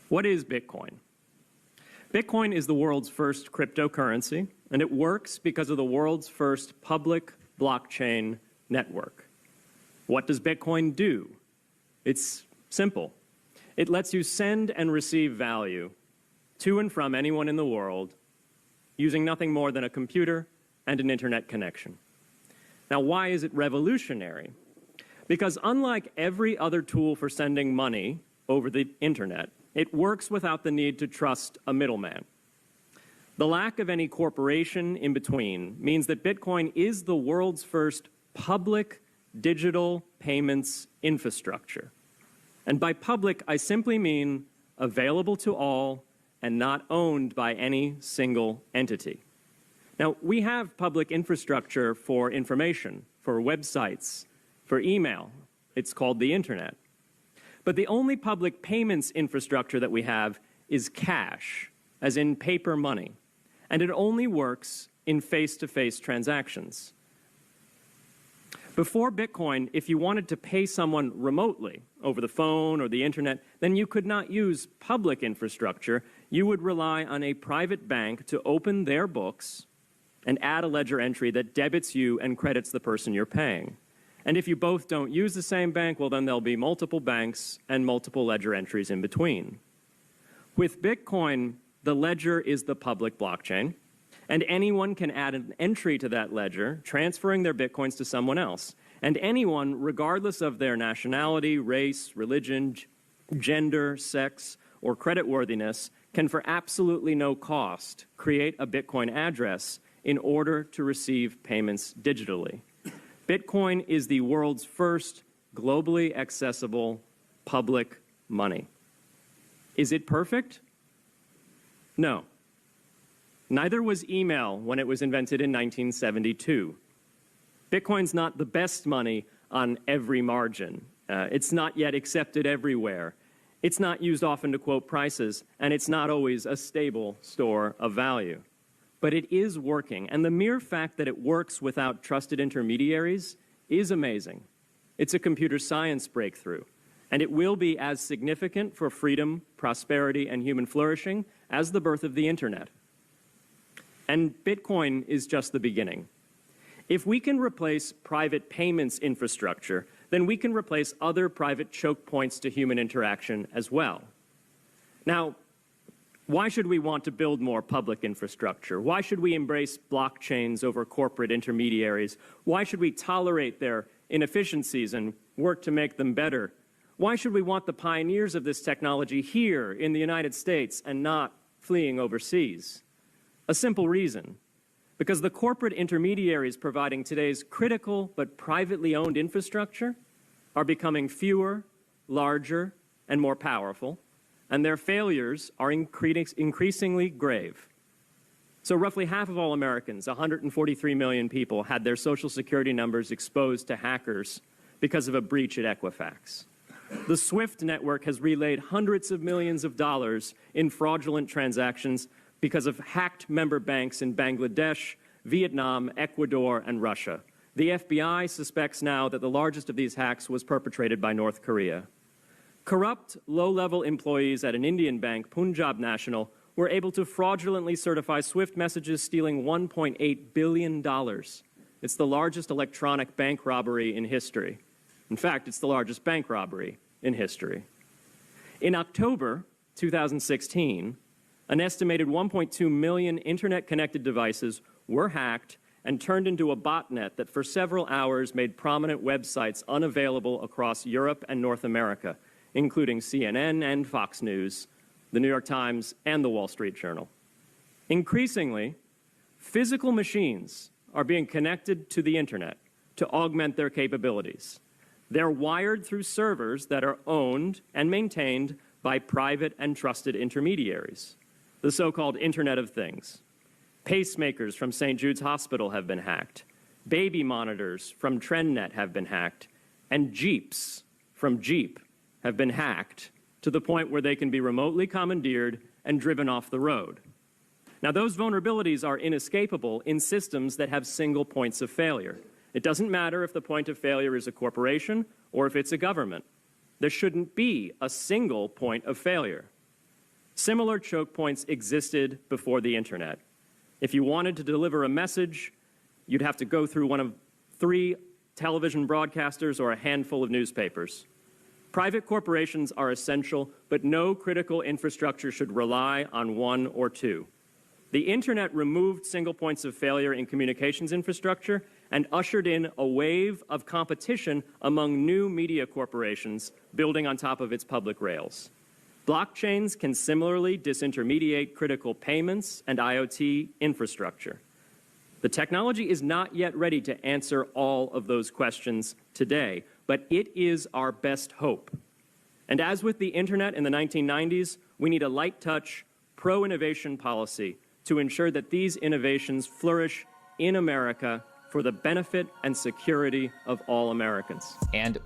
What is Bitcoin? Bitcoin is the world's first cryptocurrency, and it works because of the world's first public blockchain network. What does Bitcoin do? It's simple. It lets you send and receive value to and from anyone in the world using nothing more than a computer and an internet connection. Now, why is it revolutionary? Because unlike every other tool for sending money over the internet, it works without the need to trust a middleman. The lack of any corporation in between means that Bitcoin is the world's first public digital payments infrastructure. And by public, I simply mean available to all and not owned by any single entity. Now, we have public infrastructure for information, for websites, for email. It's called the internet. But the only public payments infrastructure that we have is cash, as in paper money. And it only works in face-to-face transactions. Before Bitcoin, if you wanted to pay someone remotely over the phone or the internet, then you could not use public infrastructure. You would rely on a private bank to open their books and add a ledger entry that debits you and credits the person you're paying. And if you both don't use the same bank, well, then there'll be multiple banks and multiple ledger entries in between. With Bitcoin, the ledger is the public blockchain, and anyone can add an entry to that ledger, transferring their Bitcoins to someone else. And anyone, regardless of their nationality, race, religion, gender, sex, or creditworthiness, can for absolutely no cost create a Bitcoin address in order to receive payments digitally. Bitcoin is the world's first globally accessible public money. Is it perfect? No. Neither was email when it was invented in 1972. Bitcoin's not the best money on every margin. It's not yet accepted everywhere. It's not used often to quote prices, and it's not always a stable store of value. But it is working, and the mere fact that it works without trusted intermediaries is amazing. It's a computer science breakthrough, and it will be as significant for freedom, prosperity, and human flourishing as the birth of the internet. And Bitcoin is just the beginning. If we can replace private payments infrastructure, then we can replace other private choke points to human interaction as well. Now, why should we want to build more public infrastructure? Why should we embrace blockchains over corporate intermediaries? Why should we tolerate their inefficiencies and work to make them better? Why should we want the pioneers of this technology here in the United States and not fleeing overseas? A simple reason. Because the corporate intermediaries providing today's critical but privately owned infrastructure are becoming fewer, larger, and more powerful, and their failures are increasingly grave. So roughly half of all Americans, 143 million people, had their Social Security numbers exposed to hackers because of a breach at Equifax. The SWIFT network has relayed hundreds of millions of dollars in fraudulent transactions because of hacked member banks in Bangladesh, Vietnam, Ecuador, and Russia. The FBI suspects now that the largest of these hacks was perpetrated by North Korea. Corrupt, low-level employees at an Indian bank, Punjab National, were able to fraudulently certify SWIFT messages stealing $1.8 billion. It's the largest electronic bank robbery in history. In fact, it's the largest bank robbery in history. In October 2016, an estimated 1.2 million internet-connected devices were hacked and turned into a botnet that for several hours made prominent websites unavailable across Europe and North America, including CNN and Fox News, the New York Times, and the Wall Street Journal. Increasingly, physical machines are being connected to the internet to augment their capabilities. They're wired through servers that are owned and maintained by private and trusted intermediaries, the so-called Internet of Things. Pacemakers from St. Jude's Hospital have been hacked. Baby monitors from TrendNet have been hacked. And Jeeps from Jeep have been hacked to the point where they can be remotely commandeered and driven off the road. Now, those vulnerabilities are inescapable in systems that have single points of failure. It doesn't matter if the point of failure is a corporation or if it's a government. There shouldn't be a single point of failure. Similar choke points existed before the internet. If you wanted to deliver a message, you'd have to go through one of 3 television broadcasters or a handful of newspapers. Private corporations are essential, but no critical infrastructure should rely on 1 or 2. The internet removed single points of failure in communications infrastructure and ushered in a wave of competition among new media corporations building on top of its public rails. Blockchains can similarly disintermediate critical payments and IoT infrastructure. The technology is not yet ready to answer all of those questions today, but it is our best hope. And as with the internet in the 1990s, we need a light-touch, pro-innovation policy to ensure that these innovations flourish in America for the benefit and security of all Americans. And